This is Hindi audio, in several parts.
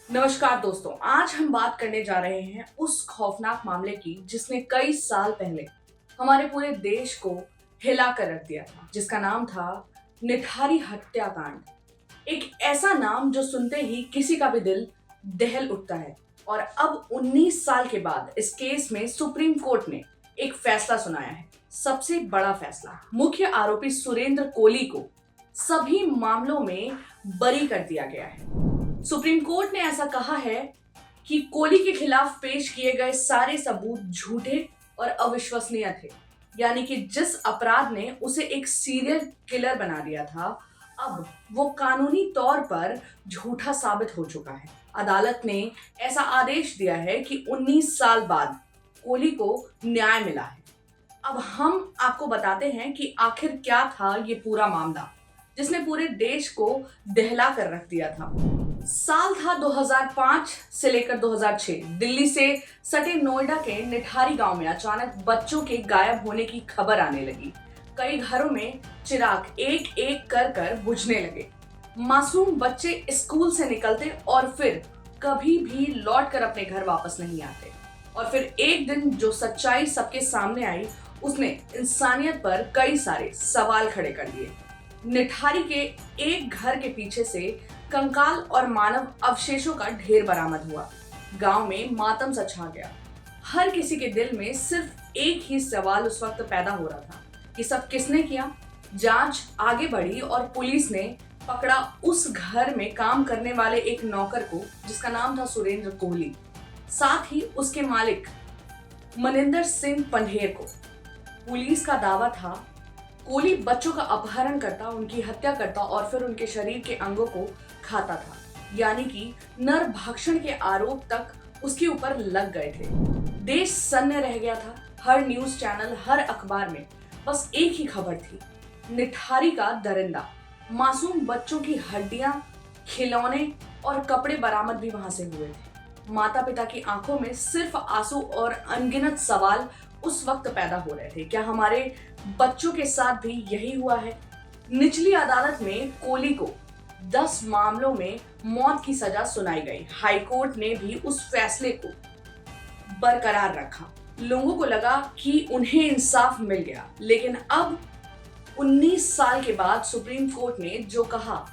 नमस्कार दोस्तों, आज हम बात करने जा रहे हैं उस खौफनाक मामले की जिसने कई साल पहले हमारे पूरे देश को हिला कर रख दिया था, जिसका नाम था निठारी हत्याकांड। एक ऐसा नाम जो सुनते ही किसी का भी दिल दहल उठता है। और अब 19 साल के बाद इस केस में सुप्रीम कोर्ट ने एक फैसला सुनाया है, सबसे बड़ा फैसला। मुख्य आरोपी सुरेंद्र कोली को सभी मामलों में बरी कर दिया गया है। सुप्रीम कोर्ट ने ऐसा कहा है कि कोहली के खिलाफ पेश किए गए सारे सबूत झूठे और अविश्वसनीय थे। यानी कि जिस अपराध ने उसे एक सीरियल किलर बना दिया था, अब वो कानूनी तौर पर झूठा साबित हो चुका है। अदालत ने ऐसा आदेश दिया है कि 19 साल बाद कोहली को न्याय मिला है। अब हम आपको बताते हैं कि आखिर क्या था ये पूरा मामला जिसने पूरे देश को दहला कर रख दिया था। साल था 2005 से लेकर 2006। दिल्ली से सटे नोएडा के निठारी गांव में अचानक बच्चों के गायब होने की खबर आने लगी। कई घरों में चिराग एक एक कर बुझने लगे। मासूम बच्चे स्कूल से निकलते और फिर कभी भी लौट कर अपने घर वापस नहीं आते। और फिर एक दिन जो सच्चाई सबके सामने आई, उसने इंसानियत पर कई सारे सवाल खड़े कर दिए। निठारी के एक घर के पीछे से कंकाल और मानव अवशेषों का ढेर बरामद हुआ। गांव में मातम सा छा गया। हर किसी के दिल में सिर्फ एक ही सवाल उस वक्त पैदा हो रहा था कि सब किसने किया। जांच आगे बढ़ी और पुलिस ने पकड़ा उस घर में काम करने वाले एक नौकर को, जिसका नाम था सुरेंद्र कोहली, साथ ही उसके मालिक मनिंदर सिंह पंढेर को। पुलिस का दावा था कोहली बच्चों का अपहरण करता, उनकी हत्या करता और फिर उनके शरीर के अंगों को खाता था। यानी कि नरभक्षण के आरोप तक उसके ऊपर लग गए थे। देश सन्न रह गया था। हर न्यूज चैनल, हर अखबार में बस एक ही खबर थी, निठारी का दरिंदा। मासूम बच्चों की हड्डियां, खिलौने और कपड़े बरामद भी वहां से हुए थे। माता पिता की आंखों में सिर्फ आंसू और अनगिनत सवाल उस वक्त पैदा हो रहे थे। क्या हमारे बच्चों के साथ भी यही हुआ है? निचली अदालत में कोहली को 10 मामलों में मौत की सजा सुनाई गई। हाई कोर्ट ने भी उस फैसले को बरकरार रखा। लोगों को लगा कि उन्हें इंसाफ मिल गया। लेकिन अब 19 साल के बाद सुप्रीम कोर्ट ने जो कहा,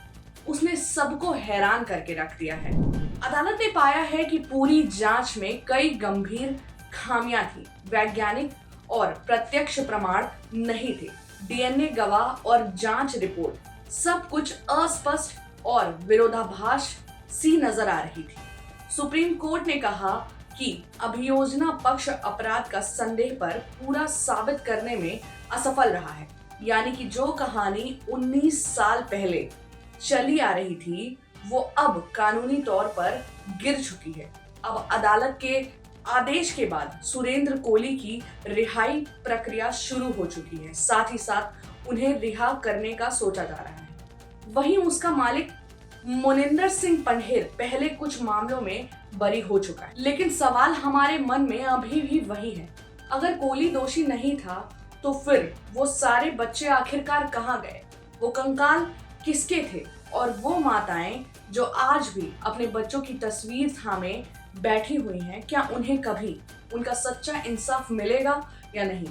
उसने सबको हैरान करके रख दिया है। अदालत ने पाया है कि पूरी जांच में कई गंभीर खामियां थी। वैज्ञानिक और प्रत्यक्ष प्रमाण नहीं थे। डीएनए गवाह और जांच रिपोर्ट सब कुछ अस्पष्ट और विरोधाभास सी नजर आ रही थी। सुप्रीम कोर्ट ने कहा कि अभियोजना पक्ष अपराध का संदेह पर पूरा साबित करने में असफल रहा है। यानी कि जो कहानी 19 साल पहले चली आ रही थी, वो अब कानूनी तौर पर गिर चुकी है। अब अदालत के आदेश के बाद सुरेंद्र कोहली की रिहाई प्रक्रिया शुरू हो चुकी है। साथ ही साथ उन्हें रिहा करने का सोचा जा रहा है। वहीं उसका मालिक मनिंदर सिंह पंढेर पहले कुछ मामलों में बरी हो चुका है। लेकिन सवाल हमारे मन में अभी भी वही है, अगर कोहली दोषी नहीं था तो फिर वो सारे बच्चे आखिरकार कहाँ गए? वो कंकाल किसके थे? और वो माताएं जो आज भी अपने बच्चों की तस्वीर थामे बैठी हुई हैं, क्या उन्हें कभी उनका सच्चा इंसाफ मिलेगा या नहीं?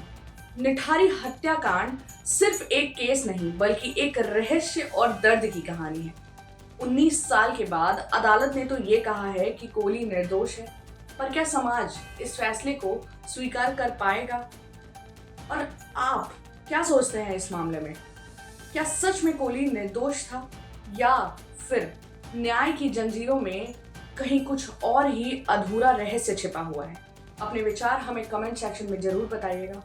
निठारी हत्याकांड सिर्फ एक केस नहीं, बल्कि एक रहस्य और दर्द की कहानी है। 19 साल के बाद अदालत ने तो ये कहा है कि कोहली निर्दोष है, पर क्या समाज इस फैसले को स्वीकार कर पाएगा? और आप क्या सोचते हैं इस मामले में? क्या सच में कोहली निर्दोष था, या फिर न्याय की जंजीरों में कहीं कुछ और ही अधूरा रहस्य छिपा हुआ है? अपने विचार हमें कमेंट सेक्शन में जरूर बताइएगा।